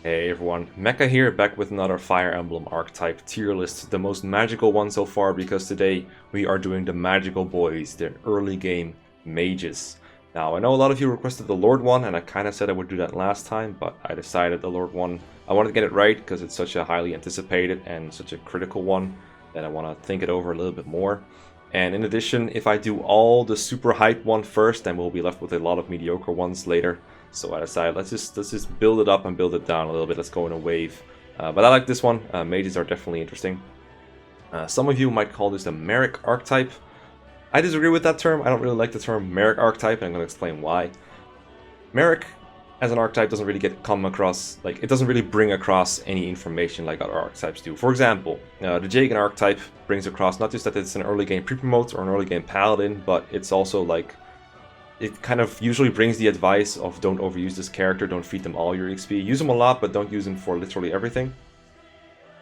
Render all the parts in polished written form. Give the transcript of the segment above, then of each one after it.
Hey everyone, Mecha here, back with another Fire Emblem archetype tier list, the most magical one so far, because today we are doing the magical boys, the early game mages. Now, I know a lot of you requested the Lord one, and I kind of said I would do that last time, but I decided the Lord one, I wanted to get it right, because it's such a highly anticipated and such a critical one, that I want to think it over a little bit more. And in addition, if I do all the super hype one first, then we'll be left with a lot of mediocre ones later. So I decided let's just build it up and build it down a little bit. Let's go in a wave. But I like this one. Mages are definitely interesting. Some of you might call this the Merric archetype. I disagree with that term. I don't really like the term Merric archetype, and I'm going to explain why. Merric as an archetype doesn't really come across, like, it doesn't really bring across any information like other archetypes do. For example, the Jagan archetype brings across not just that it's an early game pre-promote or an early game paladin, but it's also like, it kind of usually brings the advice of don't overuse this character, don't feed them all your XP. Use them a lot, but don't use them for literally everything.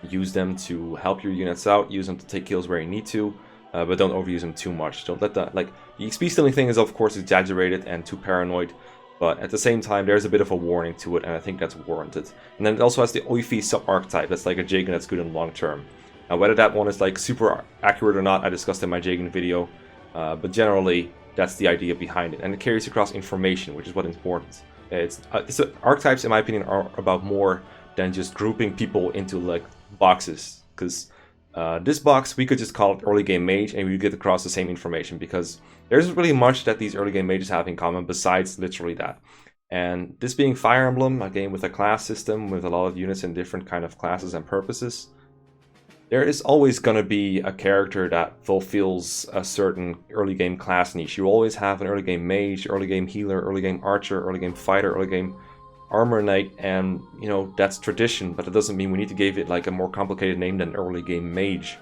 Use them to help your units out, use them to take kills where you need to, but don't overuse them too much. Don't let that, like, the XP stealing thing is of course exaggerated and too paranoid, but at the same time there's a bit of a warning to it, and I think that's warranted. And then it also has the Oifi sub-archetype, that's like a Jagan that's good in long term. Now whether that one is like super accurate or not, I discussed in my Jagan video, but generally that's the idea behind it, and it carries across information, which is what is important. Archetypes, in my opinion, are about more than just grouping people into like boxes, because this box we could just call it early game mage and we would get across the same information, because there isn't really much that these early game mages have in common besides literally that. And this being Fire Emblem, a game with a class system with a lot of units in different kind of classes and purposes, there is always going to be a character that fulfills a certain early game class niche. You always have an early game mage, early game healer, early game archer, early game fighter, early game armor knight, and you know, that's tradition, but it doesn't mean we need to give it like a more complicated name than early game mage.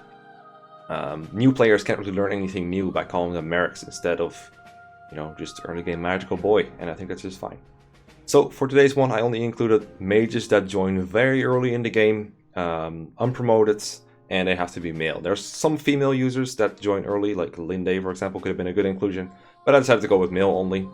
New players can't really learn anything new by calling them Merrics instead of, you know, just early game magical boy, and I think that's just fine. So for today's one, I only included mages that join very early in the game, unpromoted, and they have to be male. There's some female users that join early, like Linde, for example, could have been a good inclusion, but I decided to go with male only.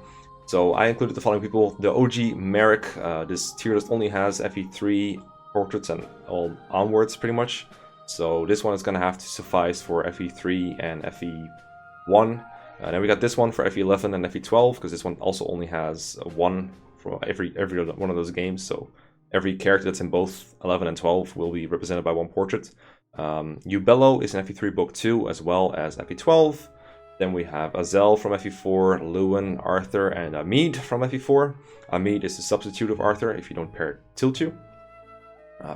So I included the following people: the OG Marik. This tier list only has FE3 portraits and all onwards, pretty much. So this one is going to have to suffice for FE3 and FE1. Then we got this one for FE11 and FE12, because this one also only has one from every one of those games. So every character that's in both 11 and 12 will be represented by one portrait. Ubello is in FE3 Book 2 as well as FE12. Then we have Asell from FE4, Lewin, Arthur, and Amid from FE4. Amid is the substitute of Arthur if you don't pair it tilt you.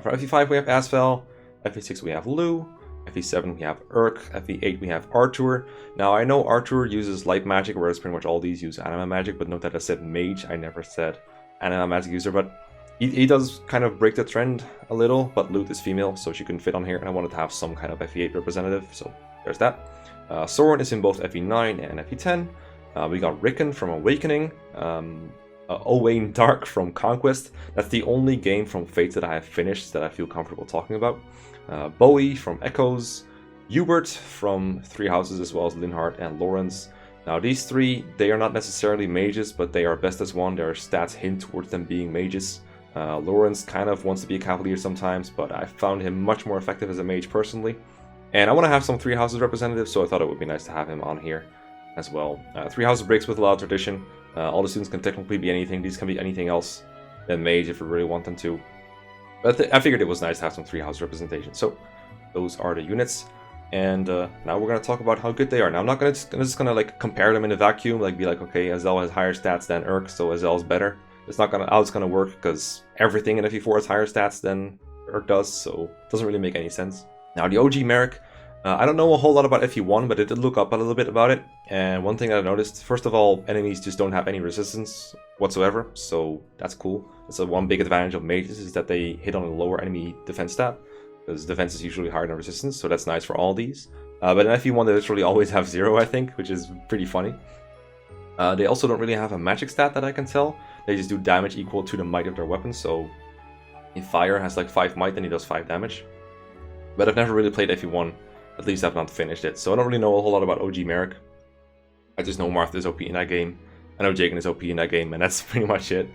For FE5 we have Asell, FE6 we have Lu, FE7 we have Urk, FE8 we have Arthur. Now I know Arthur uses light magic, whereas pretty much all these use anima magic, but note that I said mage, I never said anima magic user, but he does kind of break the trend a little, but Lute is female, so she couldn't fit on here, and I wanted to have some kind of FE8 representative, so there's that. Soren is in both FE9 and FE10. We got Rickon from Awakening, Owain Dark from Conquest. That's the only game from Fate that I have finished that I feel comfortable talking about. Bowie from Echoes, Hubert from Three Houses, as well as Linhardt and Lawrence. Now these three, they are not necessarily mages, but they are best as one. Their stats hint towards them being mages. Lawrence kind of wants to be a cavalier sometimes, but I found him much more effective as a mage personally. And I want to have some Three Houses representatives, so I thought it would be nice to have him on here as well. Three Houses breaks with a lot of tradition. All the students can technically be anything. These can be anything else than mage if we really want them to. But I figured it was nice to have some Three House representation. So those are the units. And now we're going to talk about how good they are. Now I'm not just going to like compare them in a vacuum, like be like, okay, Asell has higher stats than Urk, so Asell is better. It's not how it's going to work, because everything in FE4 has higher stats than Urk does, so it doesn't really make any sense. Now the OG Merric, I don't know a whole lot about FE1, but I did look up a little bit about it. And one thing that I noticed, first of all, enemies just don't have any resistance whatsoever, so that's cool. That's one big advantage of mages, is that they hit on a lower enemy defense stat, because defense is usually higher than resistance, so that's nice for all these. But in FE1 they literally always have 0, I think, which is pretty funny. They also don't really have a magic stat that I can tell. They just do damage equal to the might of their weapon, so if fire has like 5 might, then he does 5 damage. But I've never really played FE1, at least I've not finished it, so I don't really know a whole lot about OG Merric. I just know Martha is OP in that game, I know Jagan is OP in that game, and that's pretty much it.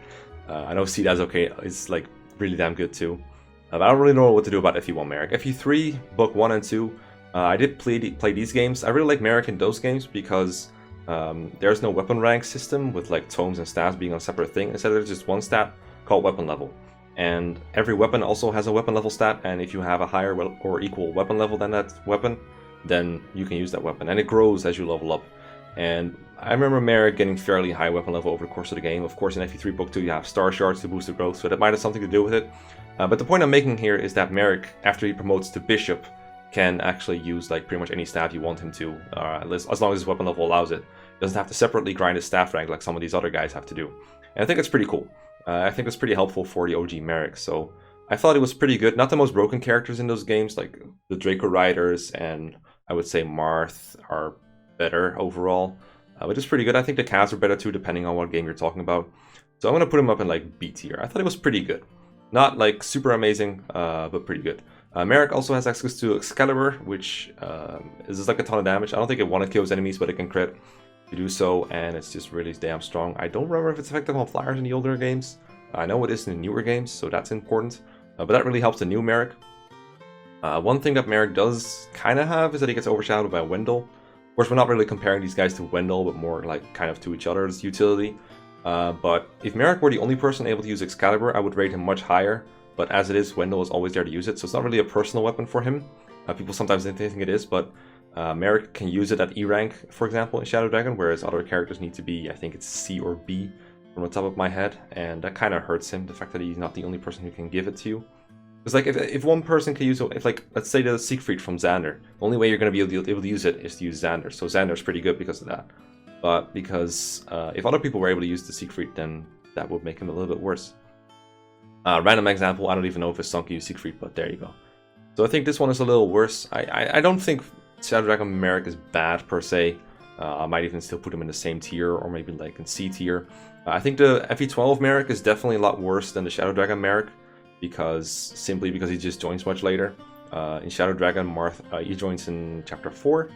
I know Sita is okay, it's like really damn good too. But I don't really know what to do about FE1 Merric. FE3, Book 1 and 2, I did play these games. I really like Merric in those games because there's no weapon rank system with like tomes and stats being on a separate thing. Instead, there's just one stat called weapon level. And every weapon also has a weapon level stat, and if you have a higher or equal weapon level than that weapon, then you can use that weapon. And it grows as you level up. And I remember Marik getting fairly high weapon level over the course of the game. Of course, in FE3 Book 2 you have star shards to boost the growth, so that might have something to do with it. But the point I'm making here is that Marik, after he promotes to Bishop, can actually use like pretty much any staff you want him to, as long as his weapon level allows it. He doesn't have to separately grind his staff rank like some of these other guys have to do. And I think it's pretty cool. I think it's pretty helpful for the OG Marik, so I thought it was pretty good. Not the most broken characters in those games, like the Draco Riders and I would say Marth are better overall. But it's pretty good. I think the Cavs are better too, depending on what game you're talking about. So I'm going to put him up in like B tier. I thought it was pretty good. Not like super amazing, but pretty good. Marik also has access to Excalibur, which is just like a ton of damage. I don't think it one-kills enemies, but it can crit to do so, and it's just really damn strong. I don't remember if it's effective on flyers in the older games. I know it is in the newer games, so that's important. But that really helps the new Marik. One thing that Marik does kind of have is that he gets overshadowed by Wendell. Of course, we're not really comparing these guys to Wendell, but more like kind of to each other's utility. But if Marik were the only person able to use Excalibur, I would rate him much higher. But as it is, Wendell is always there to use it, so it's not really a personal weapon for him. People sometimes think it is, but Marik can use it at E rank, for example, in Shadow Dragon, whereas other characters need to be, I think it's C or B from the top of my head, and that kind of hurts him, the fact that he's not the only person who can give it to you. Because like if one person can use it, if like let's say the Siegfried from Xander, the only way you're going to be able to use it is to use Xander. So Xander's pretty good because of that. But because if other people were able to use the Siegfried, then that would make him a little bit worse. Random example, I don't even know if it's Sunk use Siegfried, but there you go. So I think this one is a little worse. I don't think Shadow Dragon Merric is bad per se. I might even still put him in the same tier, or maybe like in C tier. I think the FE12 Merric is definitely a lot worse than the Shadow Dragon Merric, simply because he just joins much later. In Shadow Dragon, he joins in Chapter 4,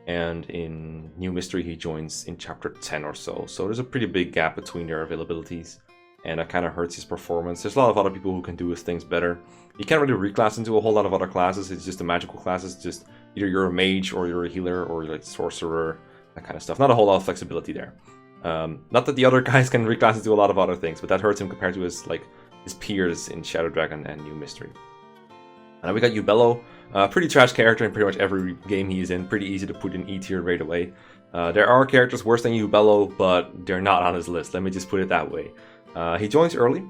and in New Mystery he joins in Chapter 10 or so. So there's a pretty big gap between their availabilities, and that kind of hurts his performance. There's a lot of other people who can do his things better. You can't really reclass into a whole lot of other classes. It's just the magical classes, just either you're a mage or you're a healer or you're like sorcerer, that kind of stuff. Not a whole lot of flexibility there. Not that the other guys can reclass into a lot of other things, but that hurts him compared to his peers in Shadow Dragon and New Mystery. And we got Ubello, pretty trash character in pretty much every game he's in. Pretty easy to put in E tier right away. There are characters worse than Ubello, but they're not on his list. Let me just put it that way. He joins early.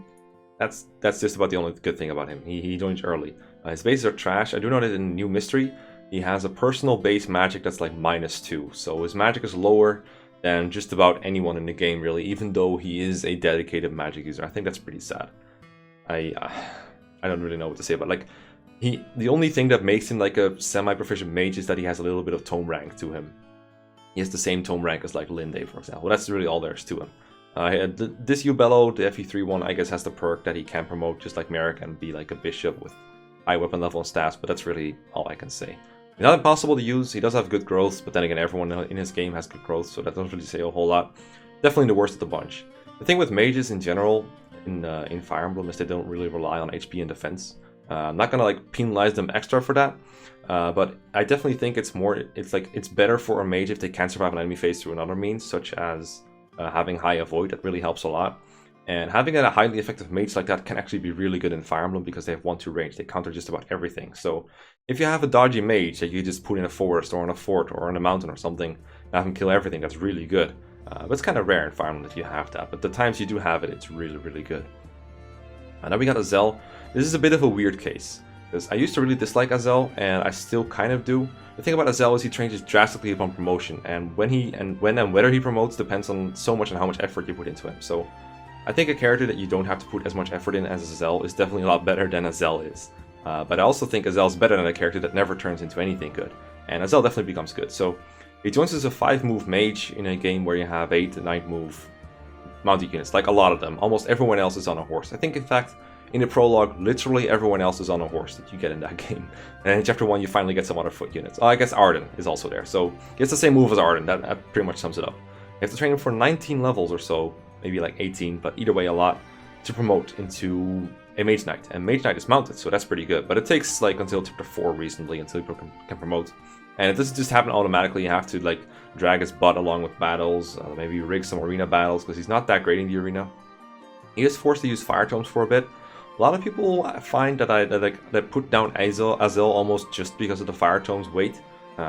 That's just about the only good thing about him. He joins early. His bases are trash. I do know that in New Mystery, he has a personal base magic that's like -2. So his magic is lower than just about anyone in the game, really, even though he is a dedicated magic user. I think that's pretty sad. I don't really know what to say, but like the only thing that makes him like a semi-proficient mage is that he has a little bit of tome rank to him. He has the same tome rank as like Linde, for example. That's really all there is to him. This Ubello, the FE3 one, I guess has the perk that he can promote just like Merric and be like a bishop with high weapon level and stats, but that's really all I can say. Not impossible to use. He does have good growth, but then again, everyone in his game has good growth, so that doesn't really say a whole lot. Definitely the worst of the bunch. The thing with mages in general in Fire Emblem is they don't really rely on HP and defense. I'm not gonna like penalize them extra for that, but I definitely think it's better for a mage if they can survive an enemy phase through another means, such as having high avoid. That really helps a lot. And having a highly effective mage like that can actually be really good in Fire Emblem because they have 1-2 range. They counter just about everything. So if you have a dodgy mage that you just put in a forest or in a fort or in a mountain or something and have him kill everything, that's really good. But it's kind of rare in Fire Emblem that you have that. But the times you do have it, it's really, really good. And now we got Asell. This is a bit of a weird case, because I used to really dislike Asell, and I still kind of do. The thing about Asell is he changes drastically upon promotion, and when and whether he promotes depends on so much on how much effort you put into him. So I think a character that you don't have to put as much effort in as Asell is definitely a lot better than Asell is. But I also think Asell is better than a character that never turns into anything good, and Asell definitely becomes good. So he joins as a 5-move mage in a game where you have 8 to 9 move mounted units, like a lot of them. Almost everyone else is on a horse. I think, in fact, in the prologue, literally everyone else is on a horse that you get in that game. And in Chapter 1, you finally get some other foot units. Oh, I guess Arden is also there. So it's the same move as Arden. That pretty much sums it up. You have to train him for 19 levels or so, maybe like 18, but either way a lot. to promote into a Mage Knight, and Mage Knight is mounted, so that's pretty good. But it takes like until chapter 4 reasonably until people can promote, and it doesn't just happen automatically. You have to like drag his butt along with battles, maybe rig some arena battles because he's not that great in the arena. He is forced to use fire tomes for a bit. A lot of people find that put down Asell almost just because of the fire tomes weight,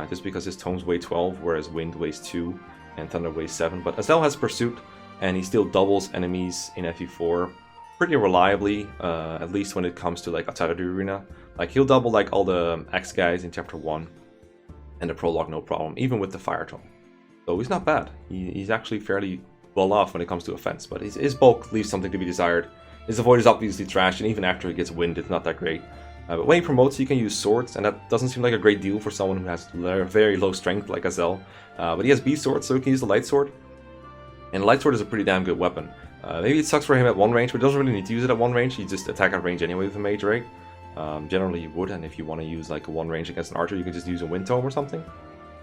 just because his tomes weigh 12, whereas wind weighs 2 and thunder weighs 7. But Asell has pursuit, and he still doubles enemies in FE4 pretty reliably, at least when it comes to like outside of the arena. Like he'll double like all the X guys in chapter 1 and the prologue no problem, even with the fire tome. So he's not bad. He's actually fairly well off when it comes to offense, but his bulk leaves something to be desired. His avoid is obviously trash, and even after he gets wind, it's not that great. But when he promotes, he can use swords, and that doesn't seem like a great deal for someone who has very low strength like Asell. But he has beast swords, so he can use the light sword. And the light sword is a pretty damn good weapon. Maybe it sucks for him at 1 range, but he doesn't really need to use it at 1 range. You just attack at range anyway with a mage, right? Generally you would, and if you want to use like a 1 range against an archer, you can just use a wind tome or something.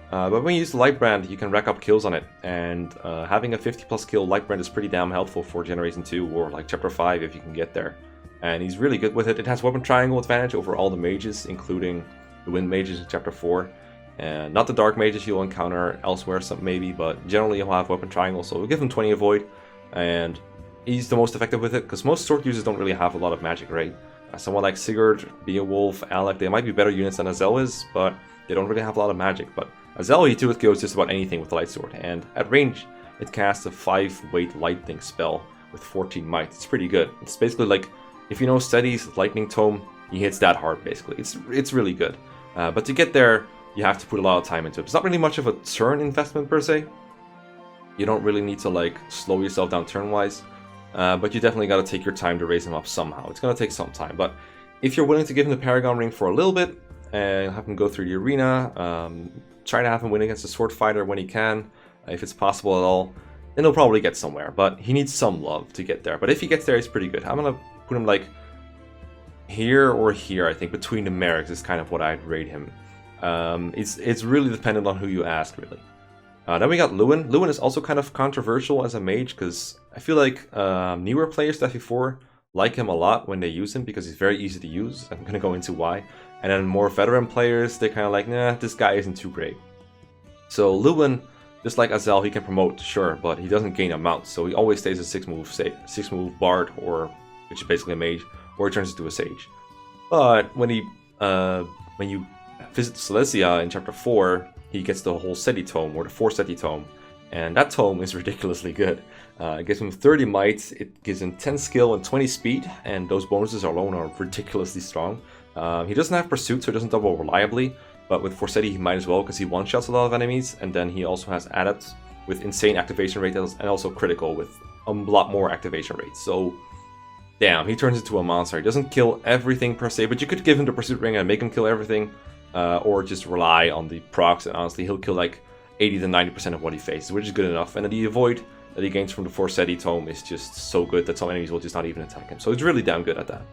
But when you use the light brand, you can rack up kills on it, and having a 50+ kill light brand is pretty damn helpful for Generation 2 or like Chapter 5 if you can get there. And he's really good with it. It has weapon triangle advantage over all the mages, including the wind mages in Chapter 4. And not the dark mages you'll encounter elsewhere, maybe, but generally you'll have weapon triangle, so we'll give him 20 avoid, and he's the most effective with it, because most sword users don't really have a lot of magic, right? Someone like Sigurd, Beowulf, Alec, they might be better units than Asell is, but they don't really have a lot of magic. But Asell, he too goes just about anything with the light sword, and at range, it casts a 5-weight lightning spell with 14 might. It's pretty good. It's basically like, if you know Steady's lightning tome, he hits that hard, basically. It's really good. But to get there, you have to put a lot of time into it. It's not really much of a turn investment per se. You don't really need to like slow yourself down turn-wise, but you definitely got to take your time to raise him up somehow. It's going to take some time, but if you're willing to give him the Paragon Ring for a little bit and have him go through the arena, try to have him win against a sword fighter when he can, if it's possible at all, then he'll probably get somewhere, but he needs some love to get there. But if he gets there, he's pretty good. I'm going to put him like here or here, I think, between the Merrics is kind of what I'd rate him. It's really dependent on who you ask, really. Then we got Lewin. Lewin is also kind of controversial as a mage, because I feel like newer players to FE4 like him a lot when they use him, because he's very easy to use. I'm going to go into why. And then more veteran players, they're kind of like, nah, this guy isn't too great. So Lewin, just like Asell, he can promote, sure, but he doesn't gain a mount, so he always stays a 6-move bard, or which is basically a mage, or he turns into a sage. But when you visit Silesia in Chapter 4, he gets the whole Seti Tome, or the 4 Seti Tome, and that tome is ridiculously good. It gives him 30 might, it gives him 10 skill and 20 speed, and those bonuses alone are ridiculously strong. He doesn't have pursuit, so he doesn't double reliably, but with Forseti he might as well, because he one-shots a lot of enemies, and then he also has adept with insane activation rate, and also critical with a lot more activation rate. So damn, he turns into a monster. He doesn't kill everything per se, but you could give him the pursuit ring and make him kill everything, or just rely on the procs, and honestly he'll kill like 80 to 90% of what he faces, which is good enough. And then the avoid that he gains from the Forseti tome is just so good that some enemies will just not even attack him. So he's really damn good at that.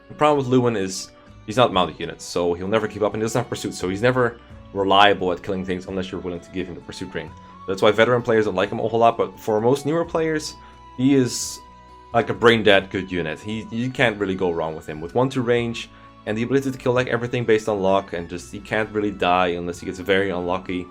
The problem with Lewin is he's not mounted units, so he'll never keep up, and he doesn't have pursuit, so he's never reliable at killing things unless you're willing to give him the pursuit ring. That's why veteran players don't like him a whole lot, but for most newer players, he is like a brain-dead good unit. You can't really go wrong with him. With 1-2 range, and the ability to kill like everything based on luck, and just he can't really die unless he gets very unlucky,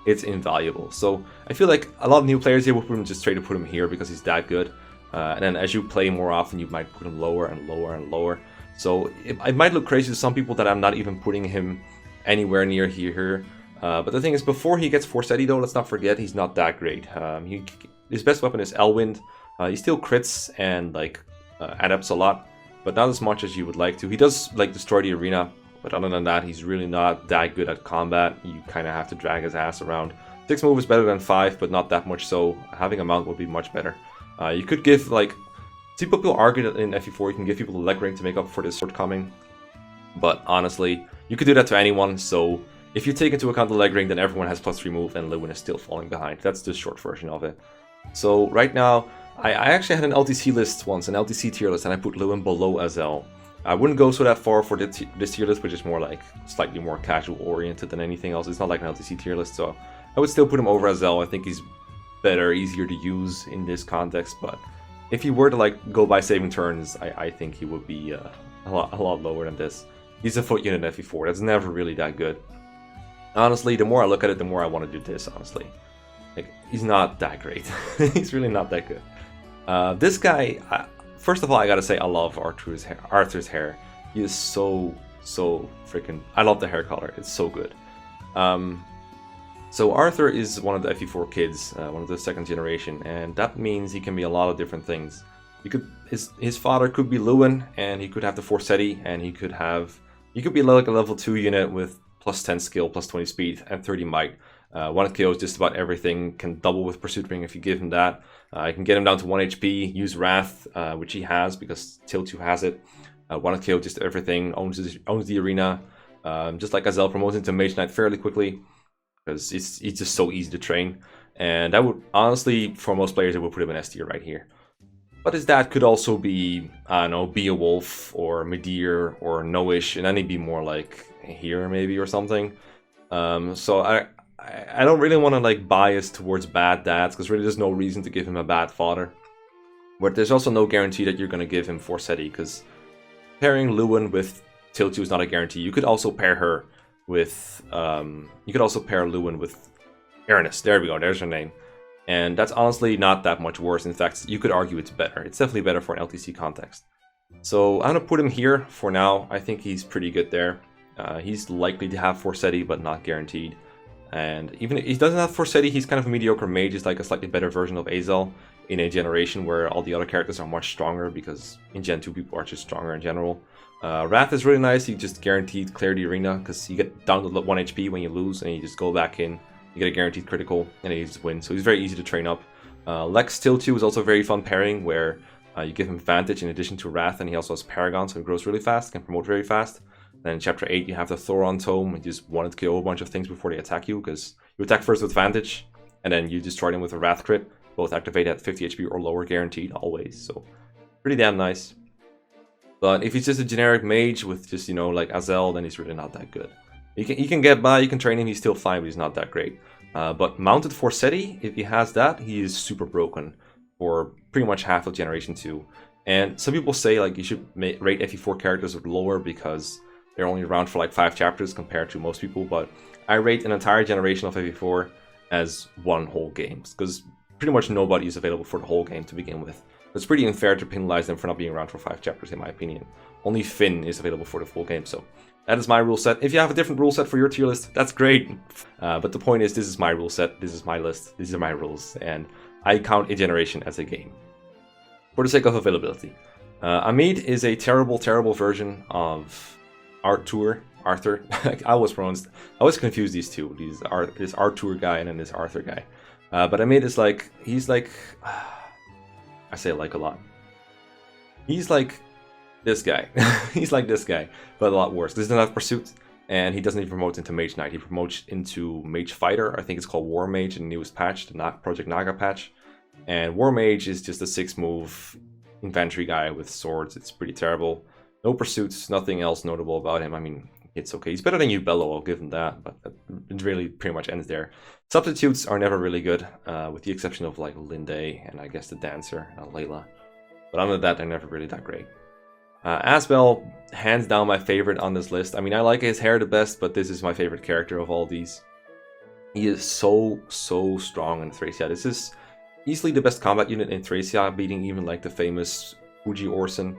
it's invaluable. So I feel like a lot of new players here will put him just straight to put him here because he's that good. And then as you play more often, you might put him lower and lower and lower. So it might look crazy to some people that I'm not even putting him anywhere near here. But the thing is, before he gets Forseti though, let's not forget he's not that great. His best weapon is Elwind. He still crits and like adapts a lot, but not as much as you would like to. He does like destroy the arena, but other than that, he's really not that good at combat. You kind of have to drag his ass around. 6 move is better than 5, but not that much so. Having a mount would be much better. You could give like, see people argue that in FE4 you can give people the leg ring to make up for this shortcoming, but honestly, you could do that to anyone. So if you take into account the leg ring, then everyone has +3 move, and Lewin is still falling behind. That's the short version of it. So right now, I actually had an LTC list once, an LTC tier list, and I put Lewin below Asell. I wouldn't go so that far for this tier list, which is more like slightly more casual oriented than anything else. It's not like an LTC tier list, so I would still put him over Asell. I think he's better, easier to use in this context, but if he were to like go by saving turns, I think he would be a lot lower than this. He's a foot unit FE4. That's never really that good. Honestly, the more I look at it, the more I want to do this, honestly. Like, he's not that great. He's really not that good. This guy, first of all, I gotta say, I love Arthur's hair. He is so freaking... I love the hair color. It's so good. So Arthur is one of the FE4 kids, one of the second generation, and that means he can be a lot of different things. His father could be Lewin, and he could have the Forseti, and he could be like a level 2 unit with plus 10 skill, plus 20 speed, and 30 might. One kills just about everything, can double with Pursuit Ring if you give him that. I can get him down to 1 HP, use Wrath, which he has because Tilt2 has it. One kill just everything, owns the arena. Just like Asell, promotes into Mage Knight fairly quickly because it's just so easy to train. And that would, honestly, for most players, it would put him in S tier right here. But his dad could also be, I don't know, Beowulf or Medir or Noish, and then he'd be more like here maybe or something. So I don't really want to like bias towards bad dads because really there's no reason to give him a bad father. But there's also no guarantee that you're going to give him Forseti because pairing Lewin with Tilt2 is not a guarantee. You could also pair her with, Lewin with Ernest. There we go, there's her name. And that's honestly not that much worse. In fact, you could argue it's better. It's definitely better for an LTC context. So I'm going to put him here for now. I think he's pretty good there. He's likely to have Forseti, but not guaranteed. And even if he doesn't have Forseti, he's kind of a mediocre mage. He's like a slightly better version of Asell in a generation where all the other characters are much stronger because in Gen 2 people are just stronger in general. Wrath is really nice. You just guaranteed clear the arena because you get down to 1 HP when you lose and you just go back in. You get a guaranteed critical and then you just win. So he's very easy to train up. Lex Tilt2 is also a very fun pairing where you give him advantage in addition to Wrath, and he also has Paragon, so he grows really fast, can promote very fast. Then in Chapter 8 you have the Thoron Tome. You just wanted to kill a bunch of things before they attack you because you attack first with advantage and then you destroy them with a Wrath crit. Both activate at 50 HP or lower guaranteed always, so pretty damn nice. But if he's just a generic mage with just, you know, like Asell, then he's really not that good. He can get by, you can train him, he's still fine, but he's not that great. But mounted Forseti, if he has that, he is super broken for pretty much half of Generation 2. And some people say like you should rate FE4 characters lower because they're only around for like 5 chapters compared to most people, but I rate an entire generation of FE4 as one whole game, because pretty much nobody is available for the whole game to begin with. It's pretty unfair to penalize them for not being around for 5 chapters, in my opinion. Only Finn is available for the full game, so that is my rule set. If you have a different rule set for your tier list, that's great. But the point is, this is my rule set, this is my list, these are my rules, and I count a generation as a game. For the sake of availability. Amid is a terrible version of Arthur. I always confuse these two. This Arthur guy and then this Arthur guy. But Amid is like, he's like, I say like a lot. He's like this guy. He's like this guy, but a lot worse. He doesn't have Pursuit, and he doesn't even promote into Mage Knight. He promotes into Mage Fighter. I think it's called War Mage in the newest patch, the Project Naga patch. And War Mage is just a 6-move infantry guy with swords. It's pretty terrible. No pursuits, nothing else notable about him. I mean, it's okay. He's better than Ubello, I'll give him that, but it really pretty much ends there. Substitutes are never really good, with the exception of like Linde and I guess the dancer, Layla. But other than that, they're never really that great. Asbel, hands down my favorite on this list. I mean, I like his hair the best, but this is my favorite character of all these. He is so strong in Thracia. This is easily the best combat unit in Thracia, beating even like the famous Uji Orson.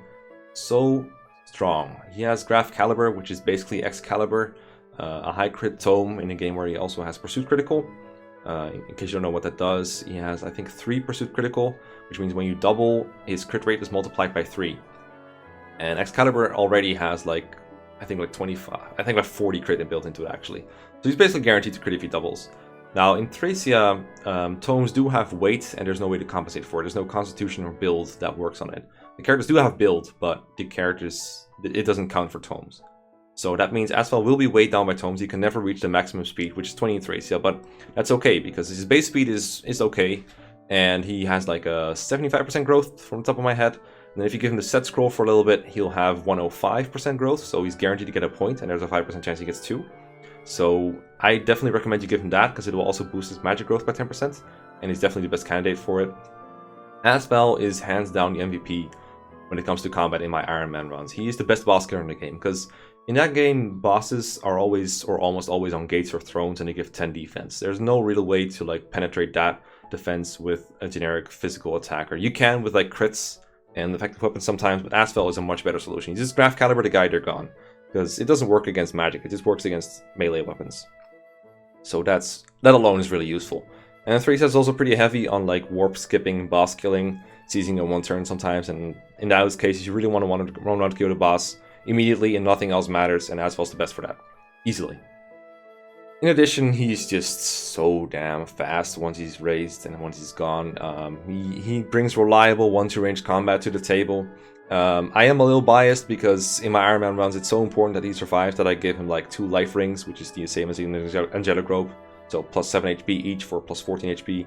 So strong. He has Graph Caliber, which is basically Excalibur, a high crit tome in a game where he also has Pursuit Critical. In case you don't know what that does, he has, I think, 3 Pursuit Critical, which means when you double, his crit rate is multiplied by 3. And Excalibur already has like, I think like 25, I think like 40 crit built into it actually. So he's basically guaranteed to crit if he doubles. Now in Thracia, tomes do have weight and there's no way to compensate for it. There's no constitution or build that works on it. The characters do have build, but the characters, it doesn't count for tomes. So that means Asfel will be weighed down by tomes. He can never reach the maximum speed, which is 20 in Thracia, but that's okay because his base speed is okay. And he has like a 75% growth from the top of my head. And then if you give him the set scroll for a little bit, he'll have 105% growth, so he's guaranteed to get a point, and there's a 5% chance he gets 2. So I definitely recommend you give him that, because it will also boost his magic growth by 10%, and he's definitely the best candidate for it. Asell is hands down the MVP when it comes to combat in my Iron Man runs. He is the best boss killer in the game, because in that game, bosses are always, or almost always, on gates or thrones, and they give 10 defense. There's no real way to like penetrate that defense with a generic physical attacker. You can with like crits and effective weapons sometimes, but Asell is a much better solution. You just graph caliber the guy, they're gone. Because it doesn't work against magic, it just works against melee weapons. So that alone is really useful. And 3 is also pretty heavy on like warp skipping, boss killing, seizing in one turn sometimes, and in those cases you really want to run around to kill the boss immediately and nothing else matters, and Asell's the best for that. Easily. In addition, he's just so damn fast once he's raised and once he's gone. He brings reliable 1-2 range combat to the table. I am a little biased because in my Iron Man runs it's so important that he survives that I give him like 2 life rings, which is the same as in the Angelic Robe. So plus 7 HP each for plus 14 HP.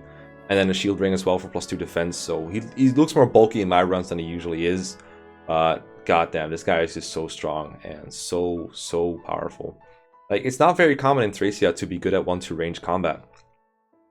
And then a shield ring as well for plus 2 defense. So he looks more bulky in my runs than he usually is. But goddamn, this guy is just so strong and so powerful. Like, it's not very common in Thracia to be good at 1-2 range combat.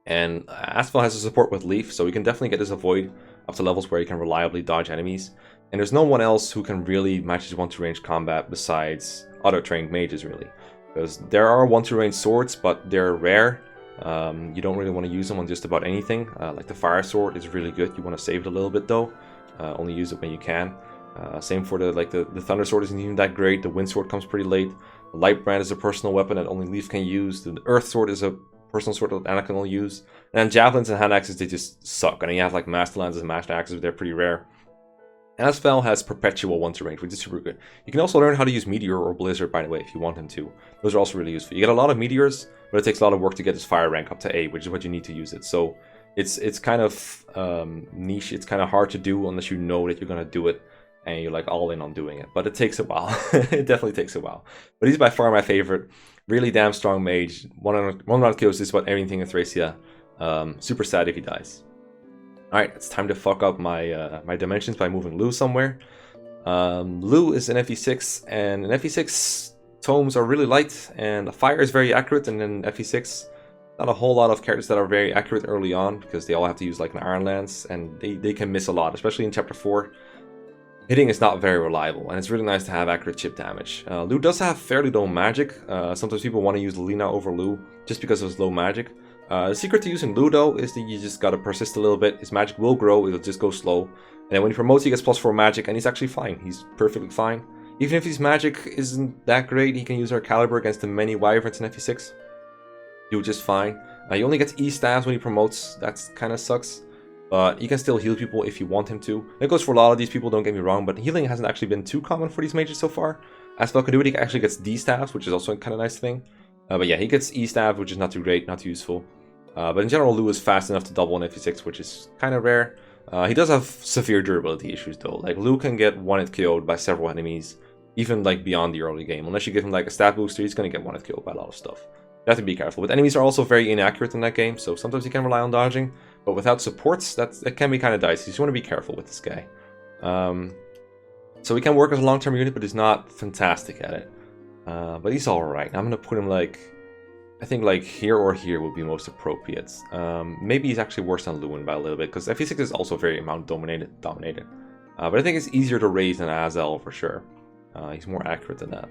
And Asell has a support with Leaf, so he can definitely get this avoid up to levels where he can reliably dodge enemies. And there's no one else who can really match his 1-2 range combat besides other trained mages, really. Because there are 1-2 range swords, but they're rare. You don't really want to use them on just about anything. Like the Fire Sword is really good. You want to save it a little bit though. Only use it when you can. Same for the Thunder Sword isn't even that great. The Wind Sword comes pretty late. The Light Brand is a personal weapon that only Leaf can use. The Earth Sword is a personal sword that Anna can only use. And then Javelins and Hand Axes, they just suck. And then you have like Master Lances and Master Axes, they're pretty rare. Asell has perpetual 1-2 range, which is super good. You can also learn how to use Meteor or Blizzard, by the way, if you want him to. Those are also really useful. You get a lot of Meteors, but it takes a lot of work to get his Fire rank up to A, which is what you need to use it. So it's kind of niche. It's kind of hard to do unless you know that you're going to do it and you're like all in on doing it. But it takes a while. It definitely takes a while. But he's by far my favorite. Really damn strong mage. One round kills is what everything in Thracia. Super sad if he dies. Alright, it's time to fuck up my my dimensions by moving Lu somewhere. Lu is an FE6, and an FE6 tomes are really light, and fire is very accurate, and then FE6, not a whole lot of characters that are very accurate early on, because they all have to use like an Iron Lance, and they can miss a lot, especially in Chapter 4. Hitting is not very reliable, and it's really nice to have accurate chip damage. Lu does have fairly low magic. Sometimes people want to use Lina over Lu, just because of his low magic. The secret to using Lu, though, is that you just gotta persist a little bit. His magic will grow, it'll just go slow. And then when he promotes, he gets +4 magic, and he's actually fine. He's perfectly fine. Even if his magic isn't that great, he can use our caliber against the many wyverns in FE6. Do just fine. He only gets E-stabs when he promotes, that kind of sucks. But he can still heal people if you want him to. That goes for a lot of these people, don't get me wrong, but healing hasn't actually been too common for these mages so far. Asell can do it, he actually gets D-stabs, which is also a kind of nice thing. But yeah, he gets E-stabs, which is not too great, not too useful. But in general, Lu is fast enough to double in FE6, which is kind of rare. He does have severe durability issues though. Like, Lu can get one-hit KO'd by several enemies, even like beyond the early game. Unless you give him like a stat booster, he's going to get one-hit KO'd by a lot of stuff. You have to be careful. But enemies are also very inaccurate in that game, so sometimes you can rely on dodging. But without supports, that can be kind of dicey. So you want to be careful with this guy. So he can work as a long-term unit, but he's not fantastic at it. But he's alright. I'm going to put him like... I think like here or here would be most appropriate. Maybe he's actually worse than Lewin by a little bit, because FE6 is also very amount dominated. But I think it's easier to raise than Asell for sure. He's more accurate than that.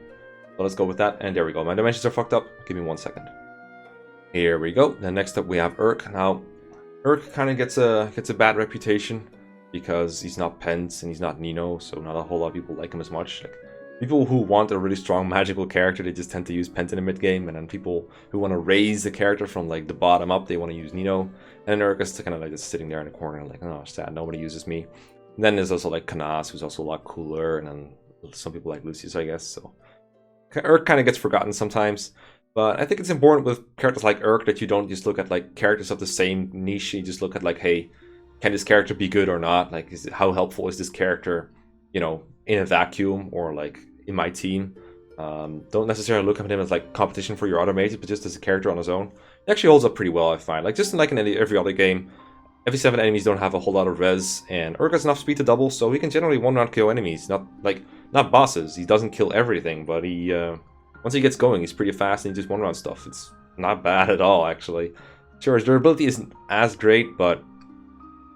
So let's go with that, and there we go. My dimensions are fucked up. Give me 1 second. Here we go. Then next up we have Urk. Now, Urk kind of gets a bad reputation because he's not Pence and he's not Nino, so not a whole lot of people like him as much. Like, people who want a really strong magical character, they just tend to use Pent in the mid game, and then people who want to raise the character from like the bottom up, they want to use Nino. And then Urk is kind of like just sitting there in the corner, like, oh, sad, nobody uses me. And then there's also like Kanas, who's also a lot cooler, and then some people like Lucius, I guess. So Urk kind of gets forgotten sometimes. But I think it's important with characters like Urk that you don't just look at like characters of the same niche. You just look at like, hey, can this character be good or not? Like, how helpful is this character, you know, in a vacuum or like in my team? Don't necessarily look at him as like competition for your other mates, but just as a character on his own. It actually holds up pretty well, I find. Like, just like in every other game, FE7 enemies don't have a whole lot of res, and Urk has enough speed to double, so he can generally one-round kill enemies. Not bosses. He doesn't kill everything, but he once he gets going, he's pretty fast and he just one-round stuff. It's not bad at all, actually. Sure, his durability isn't as great, but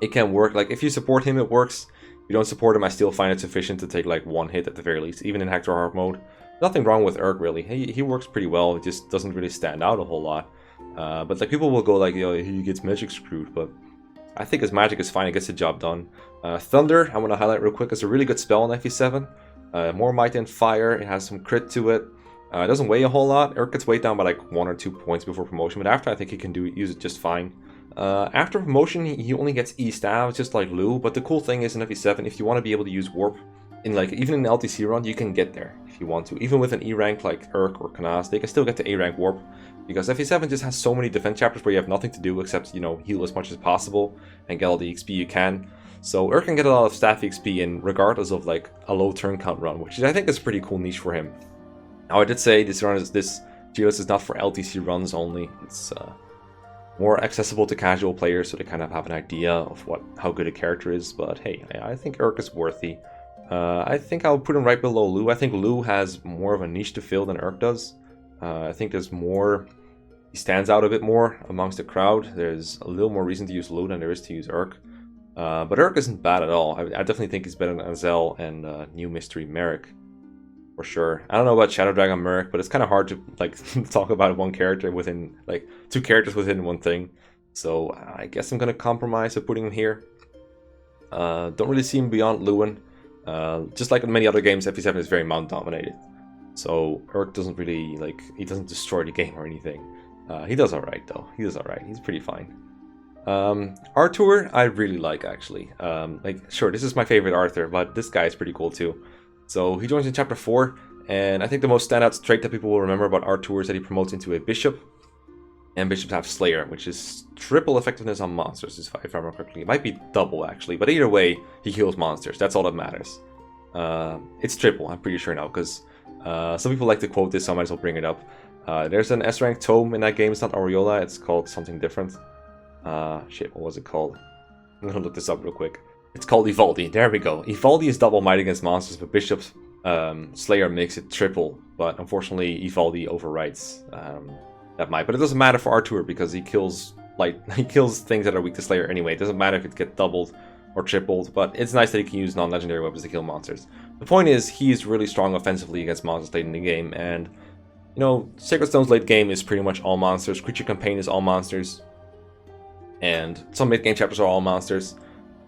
it can work. Like, if you support him, it works. If you don't support him, I still find it sufficient to take like 1 hit at the very least, even in Hector Heart mode. Nothing wrong with Urk, really. He works pretty well. It just doesn't really stand out a whole lot. But like, people will go like, you know, he gets magic screwed, but I think his magic is fine. It gets the job done. Thunder, I want to highlight real quick. It's a really good spell on FE7. More might than fire. It has some crit to it. It doesn't weigh a whole lot. Urk gets weighed down by like 1 or 2 points before promotion, but after, I think he can use it just fine. After promotion, he only gets E stabs, just like Lou. But the cool thing is in FE7, if you want to be able to use warp, in like even in an LTC run, you can get there if you want to. Even with an E rank like Urk or Kanas, they can still get to A rank warp, because FE7 just has so many defense chapters where you have nothing to do except, you know, heal as much as possible and get all the XP you can. So Urk can get a lot of staff XP in regardless of like a low turn count run, which I think is a pretty cool niche for him. Now, I did say this tier list is not for LTC runs only. It's more accessible to casual players, so they kind of have an idea of how good a character is. But hey, I think Urk is worthy. I think I'll put him right below Lou. I think Lou has more of a niche to fill than Urk does. I think there's more. He stands out a bit more amongst the crowd. There's a little more reason to use Lou than there is to use Urk. But Urk isn't bad at all. I definitely think he's better than Asell and New Mystery Merric, for sure. I don't know about Shadow Dragon Merric, but it's kind of hard to like talk about one character within like 2 characters within one thing. So I guess I'm gonna compromise with putting him here. Don't really see him beyond Lewin. Just like in many other games, FE7 is very mount dominated. So Urk doesn't really like, he doesn't destroy the game or anything. He does alright though. He does alright. He's pretty fine. Arthur, I really like actually. Like, sure, this is my favorite Arthur, but this guy is pretty cool too. So he joins in chapter 4, and I think the most standout trait that people will remember about Arthur is that he promotes into a bishop. And bishops have Slayer, which is triple effectiveness on monsters, if I remember correctly. It might be double actually, but either way, he kills monsters. That's all that matters. It's triple, I'm pretty sure now, because some people like to quote this, so I might as well bring it up. There's an S-rank tome in that game. It's not Aureola, it's called something different. Shit, what was it called? I'm gonna look this up real quick. It's called Ivaldi. There we go. Ivaldi is double might against monsters, but Bishop's Slayer makes it triple. But unfortunately, Ivaldi overrides that might. But it doesn't matter for Arthur because he kills things that are weak to Slayer anyway. It doesn't matter if it gets doubled or tripled. But it's nice that he can use non-legendary weapons to kill monsters. The point is, he is really strong offensively against monsters late in the game, and you know, Sacred Stone's late game is pretty much all monsters. Creature Campaign is all monsters, and some mid-game chapters are all monsters.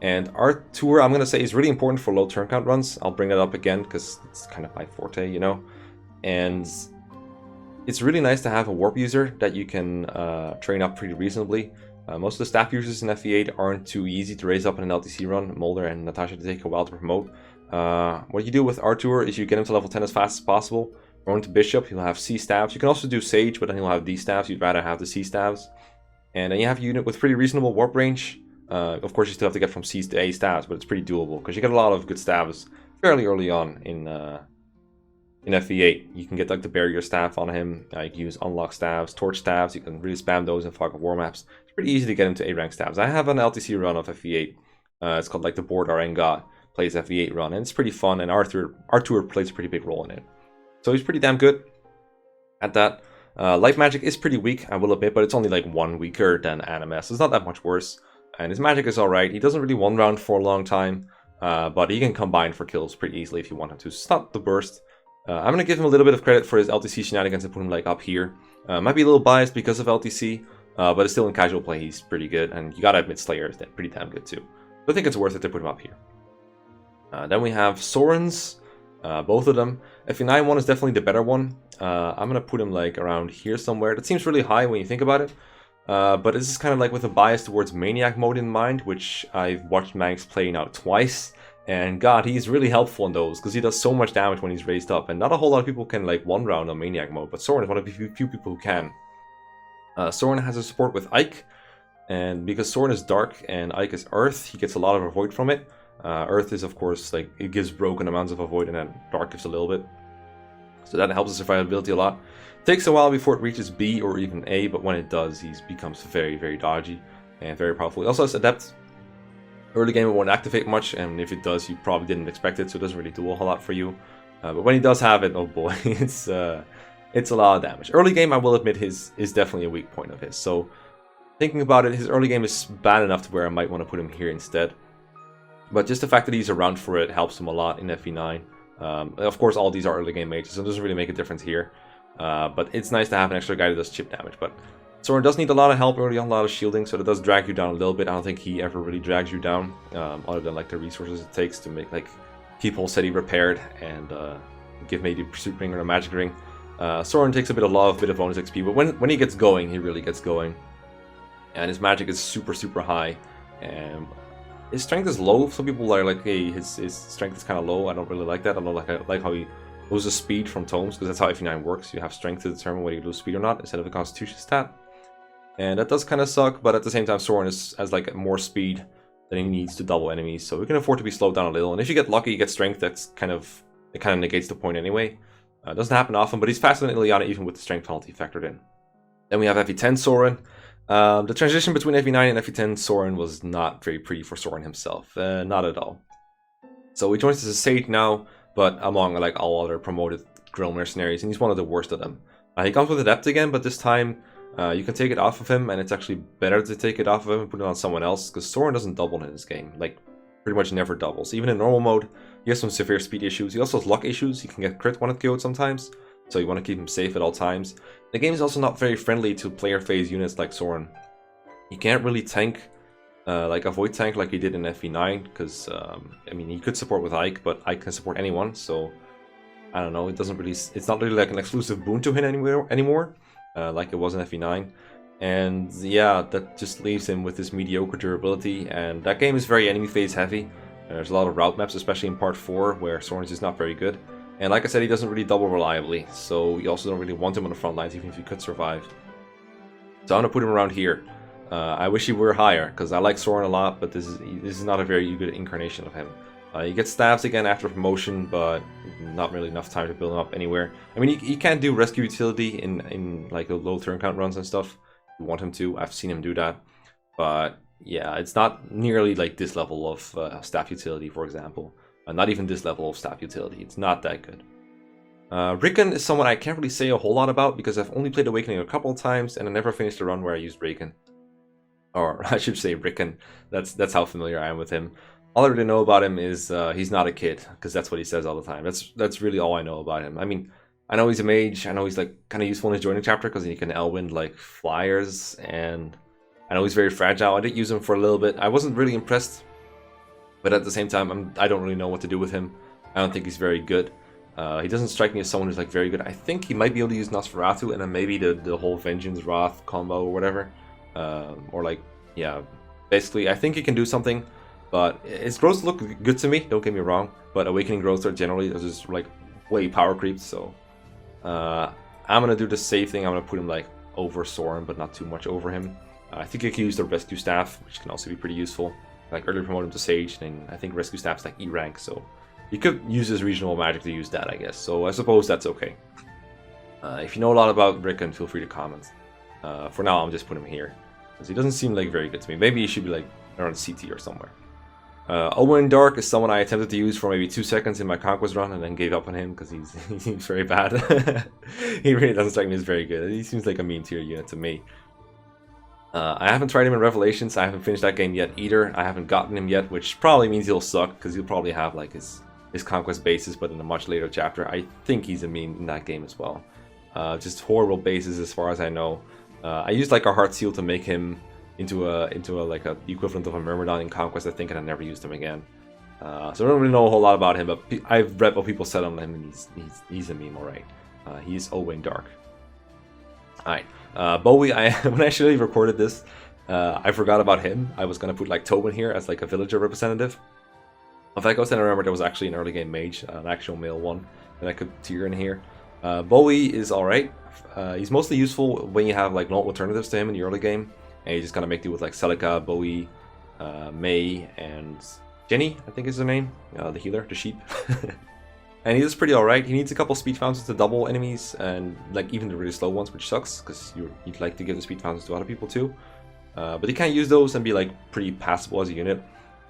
And Arthur, I'm going to say, is really important for low turn count runs. I'll bring that up again because it's kind of my forte, you know. And it's really nice to have a warp user that you can train up pretty reasonably. Most of the staff users in FE8 aren't too easy to raise up in an LTC run. Mulder and Natasha take a while to promote. What you do with Arthur is you get him to level 10 as fast as possible. Throw him to Bishop, he'll have C staves. You can also do Sage, but then he'll have D staves. You'd rather have the C staves. And then you have a unit with pretty reasonable warp range. Of course, you still have to get from C to A stabs, but it's pretty doable because you get a lot of good stabs fairly early on in FE8. You can get like the barrier staff on him. You can use unlock stabs, torch stabs. You can really spam those in Fog of War maps. It's pretty easy to get into A rank stabs. I have an LTC run of FE8. It's called like the Board Arenga plays FE8 run, and it's pretty fun. And Arthur plays a pretty big role in it, so he's pretty damn good at that. Light magic is pretty weak, I will admit, but it's only like 1 weaker than Animus. It's not that much worse. And his magic is alright. He doesn't really one round for a long time, but he can combine for kills pretty easily if you want him to. So it's not the burst. I'm going to give him a little bit of credit for his LTC shenanigans and put him like up here. Might be a little biased because of LTC, but it's still in casual play. He's pretty good, and you gotta admit Slayer is pretty damn good too. So I think it's worth it to put him up here. Then we have Soren's, both of them. FE9 one is definitely the better one. I'm going to put him like around here somewhere. That seems really high when you think about it. But this is kind of like with a bias towards Maniac mode in mind, which I've watched Max play now twice. And god, he's really helpful in those, because he does so much damage when he's raised up. And not a whole lot of people can like one round on Maniac mode, but Soren is one of the few people who can. Soren has a support with Ike, and because Soren is dark and Ike is earth, he gets a lot of avoid from it. Earth is of course like, it gives broken amounts of avoid, and then dark gives a little bit. So that helps the survivability a lot. Takes a while before it reaches B or even A, but when it does, he becomes very, very dodgy and very powerful. He also has Adept. Early game it won't activate much, and if it does, you probably didn't expect it, so it doesn't really do a whole lot for you. But when he does have it, oh boy, it's a lot of damage. Early game, I will admit, is definitely a weak point of his. So thinking about it, his early game is bad enough to where I might want to put him here instead. But just the fact that he's around for it helps him a lot in FE9. Of course, all these are early game mages, so it doesn't really make a difference here. But it's nice to have an extra guy that does chip damage. But Soren does need a lot of help early on, a lot of shielding, so it does drag you down a little bit. I don't think he ever really drags you down, other than like the resources it takes to make like people steady repaired and give maybe a pursuit ring or a magic ring. Soren takes a bit of love, a bit of bonus XP, but when he gets going, he really gets going. And his magic is super high. And his strength is low. Some people are like, hey, his strength is kind of low. I don't really like that. I don't like how he loses speed from tomes, because that's how FE9 works. You have strength to determine whether you lose speed or not, instead of a constitution stat. And that does kind of suck, but at the same time, Soren has like more speed than he needs to double enemies, so we can afford to be slowed down a little. And if you get lucky, you get strength. It kind of negates the point anyway. Doesn't happen often, but he's faster than Ileana even with the strength penalty factored in. Then we have FE10 Soren. The transition between FE9 and FE10 Soren was not very pretty for Soren himself, not at all. So he joins as a Sage now, but among like all other promoted Grill mercenaries, and he's one of the worst of them. He comes with Adept again, but this time you can take it off of him, and it's actually better to take it off of him and put it on someone else, because Soren doesn't double in this game. Like, pretty much never doubles. Even in normal mode, he has some severe speed issues. He also has luck issues. He can get crit when it killed sometimes, so you want to keep him safe at all times. The game is also not very friendly to player phase units like Soren. You can't really tank, like avoid tank like he did in FE9, because, I mean, he could support with Ike, but Ike can support anyone, so I don't know, it's not really like an exclusive boon to him anymore, like it was in FE9. And yeah, that just leaves him with this mediocre durability, and that game is very enemy phase heavy. There's a lot of route maps, especially in part 4, where Soren is just not very good. And like I said, he doesn't really double reliably, so you also don't really want him on the front lines, even if he could survive. So I'm gonna put him around here. I wish he were higher, because I like Soren a lot, but this is not a very good incarnation of him. You get stabs again after promotion, but not really enough time to build him up anywhere. I mean, he can't do rescue utility in like the low turn count runs and stuff. You want him to. I've seen him do that, but yeah, it's not nearly like this level of staff utility, for example. Not even this level of staff utility. It's not that good. Rickon is someone I can't really say a whole lot about, because I've only played Awakening a couple of times, and I never finished a run where I used Rickon. Or I should say Rickon. That's how familiar I am with him. All I really know about him is he's not a kid, because that's what he says all the time. That's really all I know about him. I mean, I know he's a mage. I know he's like kind of useful in his joining chapter, because he can Elwind like flyers, and I know he's very fragile. I did use him for a little bit. I wasn't really impressed, but at the same time, I don't really know what to do with him. I don't think he's very good. He doesn't strike me as someone who's like very good. I think he might be able to use Nosferatu, and then maybe the whole Vengeance Wrath combo or whatever. Or like, yeah, basically, I think he can do something. But his growths look good to me, don't get me wrong. But Awakening growths are generally just like way power creeps, so I'm gonna do the safe thing. I'm gonna put him like over Soren, but not too much over him. I think I can use the Rescue Staff, which can also be pretty useful. Like earlier promote him to Sage, and I think Rescue Staff's like E rank, so you could use his regional magic to use that, I guess. So I suppose that's okay. If you know a lot about Rickon, feel free to comment. For now, I'm just putting him here, because he doesn't seem like very good to me. Maybe he should be like around CT or somewhere. Owen Dark is someone I attempted to use for maybe 2 seconds in my Conquest run, and then gave up on him because he seems very bad. He really doesn't strike me as very good. He seems like a meme tier unit to me. I haven't tried him in Revelations. I haven't finished that game yet either. I haven't gotten him yet, which probably means he'll suck, because he'll probably have like his Conquest bases, but in a much later chapter. I think he's a meme in that game as well. Just horrible bases as far as I know. I used like a Heart Seal to make him into a like a equivalent of a Myrmidon in Conquest, I think, and I never used him again. So I don't really know a whole lot about him, but I've read what people said on him, and he's a meme, alright. He's Owen Dark. Alright, Bowie, when I actually recorded this, I forgot about him. I was gonna put like Tobin here as like a villager representative of Echoes, and I remember there was actually an early game mage, an actual male one, that I could tier in here. Bowie is alright. He's mostly useful when you have like no alternatives to him in the early game, and you just kind of make do with like Celica, Bowie, May, and Jenny, I think is her name, the healer, the sheep. And he does pretty alright. He needs a couple speed fountains to double enemies, and like even the really slow ones, which sucks, because you'd like to give the speed fountains to other people too. But you can't use those and be like pretty passable as a unit.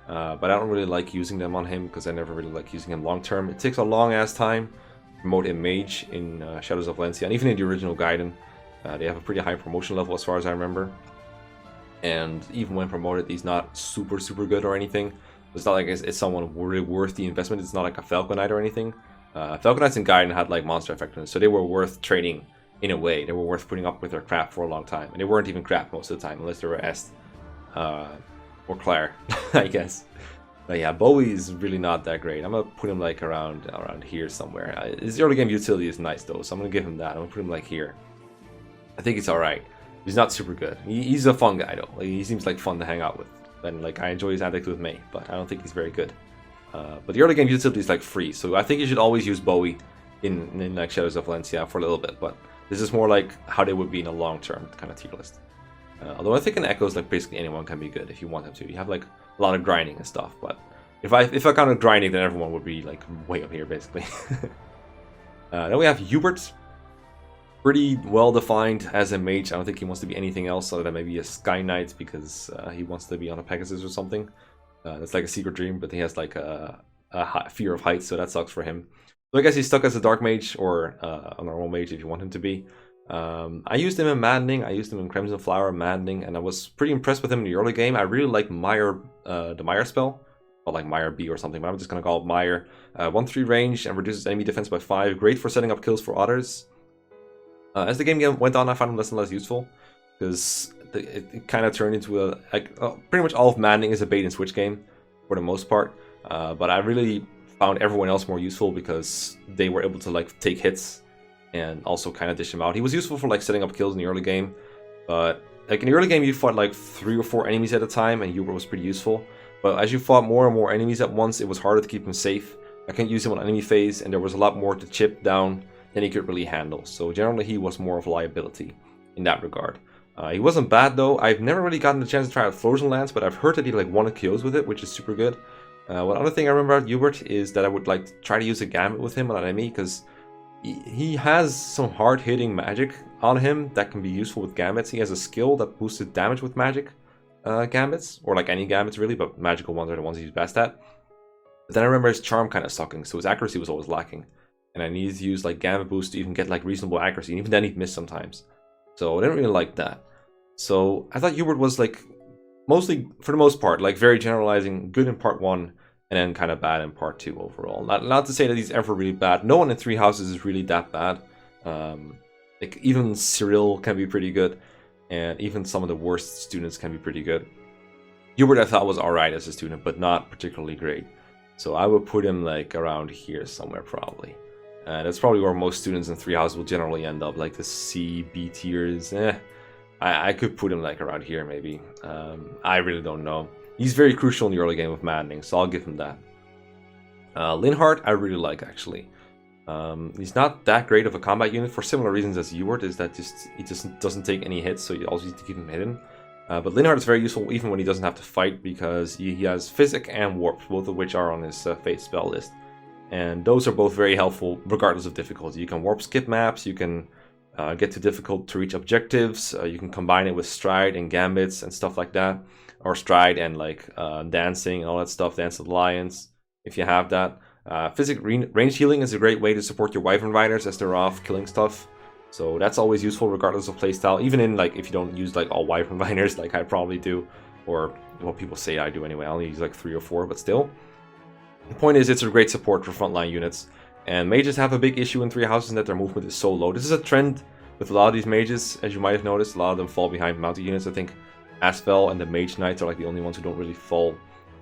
But I don't really like using them on him, because I never really like using him long term. It takes a long ass time to promote a mage in Shadows of Valencia, and even in the original Gaiden, they have a pretty high promotion level as far as I remember. and even when promoted, he's not super good or anything. It's not like it's someone really worth the investment. It's not like a Falcon Knight or anything. Falcon Knights and Gaiden had like monster effectiveness, so they were worth training in a way. They were worth putting up with their crap for a long time, and they weren't even crap most of the time, unless they were Est or Claire, I guess. But yeah, Bowie is really not that great. I'm gonna put him like around here somewhere. His early game utility is nice though, so I'm gonna give him that. I'm gonna put him like here. I think he's all right. He's not super good. He's a fun guy though. Like, he seems like fun to hang out with. And like I enjoy his antics with May, but I don't think he's very good. But the early game utility is like free, so I think you should always use Bowie in like Shadows of Valencia for a little bit. But this is more like how they would be in a long-term kind of tier list. Although I think in Echoes, like basically anyone can be good if you want them to. You have like a lot of grinding and stuff, but if I counted grinding, then everyone would be like way up here basically. Then we have Hubert. Pretty well defined as a mage. I don't think he wants to be anything else other than maybe a Sky Knight because he wants to be on a Pegasus or something. That's like a secret dream, but he has like a fear of heights, so that sucks for him. So I guess he's stuck as a Dark Mage or a normal mage if you want him to be. I used him in Maddening, I used him in Crimson Flower, Maddening, and I was pretty impressed with him in the early game. I really like Mire, the Mire spell, or like Mire B or something, but I'm just gonna call it Mire. 1-3 range and reduces enemy defense by 5. Great for setting up kills for others. As the game went on, I found him less and less useful because it kind of turned into pretty much all of Maddening is a bait and switch game for the most part. But I really found everyone else more useful because they were able to like take hits and also kind of dish him out. He was useful for like setting up kills in the early game, but like in the early game you fought like 3 or 4 enemies at a time, and Hubert was pretty useful. But as you fought more and more enemies at once, it was harder to keep him safe. I couldn't use him on enemy phase, and there was a lot more to chip down than he could really handle. So generally he was more of a liability in that regard. He wasn't bad though. I've never really gotten the chance to try out Frozen Lance, but I've heard that he like won KOs with it, which is super good. One other thing I remember about Hubert is that I would like to try to use a Gambit with him on an enemy, because he has some hard-hitting magic on him that can be useful with Gambits. He has a skill that boosted damage with magic Gambits, or like any Gambits really, but magical ones are the ones he's best at. But then I remember his charm kind of sucking, so his accuracy was always lacking. And I needed to use like Gambit boost to even get like reasonable accuracy, and even then he'd miss sometimes. So I didn't really like that. So I thought Hubert was like mostly, for the most part, like very generalizing, good in part 1, and then kind of bad in part 2 overall. Not to say that he's ever really bad. No one in 3 houses is really that bad. Like even Cyril can be pretty good, and even some of the worst students can be pretty good. Hubert I thought was alright as a student, but not particularly great. So I would put him like around here somewhere probably. That's probably where most students in 3 houses will generally end up, like the C, B tiers. I could put him like around here maybe. I really don't know. He's very crucial in the early game of Maddening, so I'll give him that. Linhardt I really like actually. He's not that great of a combat unit for similar reasons as Hubert, is that he just doesn't take any hits, so you also need to keep him hidden. But Linhardt is very useful even when he doesn't have to fight, because he has Physic and Warp, both of which are on his Fate spell list. And those are both very helpful regardless of difficulty. You can warp skip maps, you can get to difficult to reach objectives, you can combine it with Stride and Gambits and stuff like that. Or Stride and like dancing and all that stuff, Dance of the Lions, if you have that. Physic range healing is a great way to support your Wyvern Riders as they're off killing stuff. So that's always useful regardless of playstyle, even in like if you don't use like all Wyvern Riders like I probably do. Or what people say I do anyway, I only use like 3 or 4, but still. The point is, it's a great support for frontline units, and mages have a big issue in 3 houses in that their movement is so low. This is a trend with a lot of these mages, as you might have noticed. A lot of them fall behind mounted units. I think Asell and the Mage Knights are like the only ones who don't really fall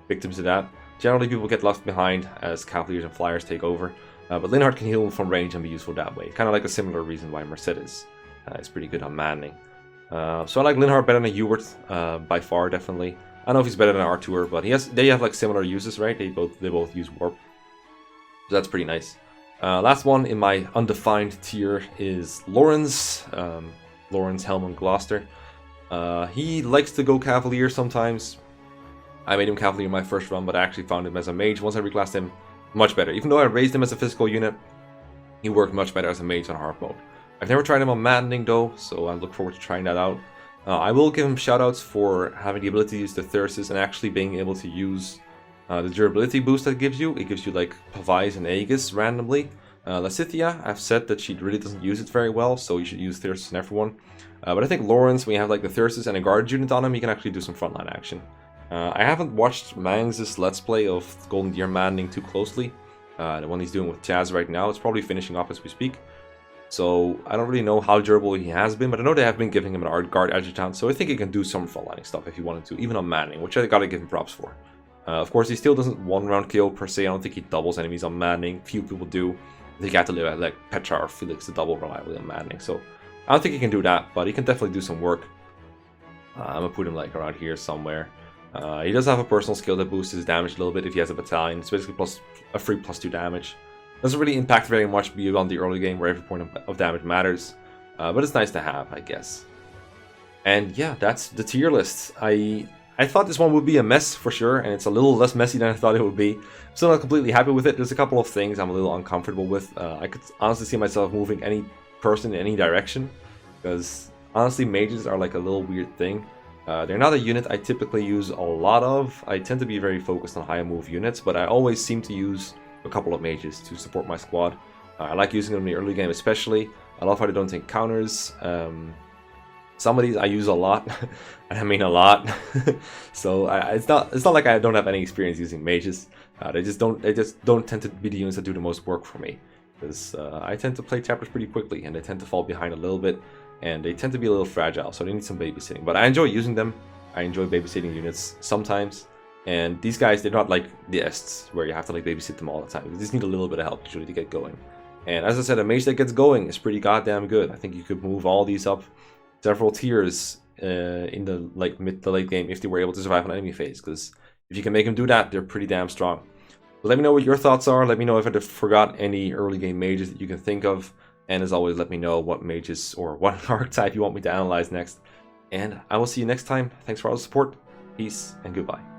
victims to that. Generally, people get left behind as Cavaliers and Flyers take over, but Linhardt can heal from range and be useful that way. Kind of like a similar reason why Mercedes is pretty good on Maddening. So I like Linhardt better than Hubert, by far, definitely. I don't know if he's better than Arthur, but they have like similar uses, right? They both use Warp. So that's pretty nice. Last one in my undefined tier is Lawrence. Lawrence Helmond Gloucester. He likes to go Cavalier sometimes. I made him Cavalier in my first run, but I actually found him as a mage. Once I reclassed him, much better. Even though I raised him as a physical unit, he worked much better as a mage on hard mode. I've never tried him on Maddening though, so I look forward to trying that out. I will give him shoutouts for having the ability to use the Thyrsus and actually being able to use the durability boost that it gives you. It gives you like Pavise and Aegis randomly. Lacithia, I've said that she really doesn't use it very well, so you should use Thyrsus on everyone. But I think Lawrence, when you have like the Thyrsus and a guard unit on him, you can actually do some frontline action. I haven't watched Mangs' Let's Play of Golden Deer Maddening too closely. The one he's doing with Jazz right now, it's probably finishing up as we speak. So I don't really know how durable he has been, but I know they have been giving him an guard adjutant, so I think he can do some frontlining stuff if he wanted to, even on Maddening, which I gotta give him props for. Of course, he still doesn't one-round kill per se. I don't think he doubles enemies on Maddening. Few people do. I think you have to live at like Petra or Felix to double reliably on Maddening, so I don't think he can do that, but he can definitely do some work. I'm gonna put him like around here somewhere. He does have a personal skill that boosts his damage a little bit if he has a battalion. It's basically a free +2 damage. Doesn't really impact very much beyond the early game where every point of damage matters. But it's nice to have, I guess. And yeah, that's the tier list. I thought this one would be a mess for sure, and it's a little less messy than I thought it would be. I'm still not completely happy with it. There's a couple of things I'm a little uncomfortable with. I could honestly see myself moving any person in any direction, because honestly, mages are like a little weird thing. They're not a unit I typically use a lot of. I tend to be very focused on higher move units, but I always seem to use a couple of mages to support my squad. I like using them in the early game especially. I love how they don't take counters. Some of these I use a lot, and I mean a lot. So it's not like I don't have any experience using mages. They just don't tend to be the units that do the most work for me, because I tend to play chapters pretty quickly, and they tend to fall behind a little bit, and they tend to be a little fragile, so they need some babysitting. But I enjoy using them. I enjoy babysitting units sometimes, and these guys, they're not like the Ests where you have to like babysit them all the time. You just need a little bit of help usually to get going. And as I said, a mage that gets going is pretty goddamn good. I think you could move all these up several tiers in the like mid to late game if they were able to survive an enemy phase, because if you can make them do that, they're pretty damn strong. But let me know what your thoughts are. Let me know if I forgot any early game mages that you can think of. And as always, let me know what mages or what archetype you want me to analyze next. And I will see you next time. Thanks for all the support. Peace and goodbye.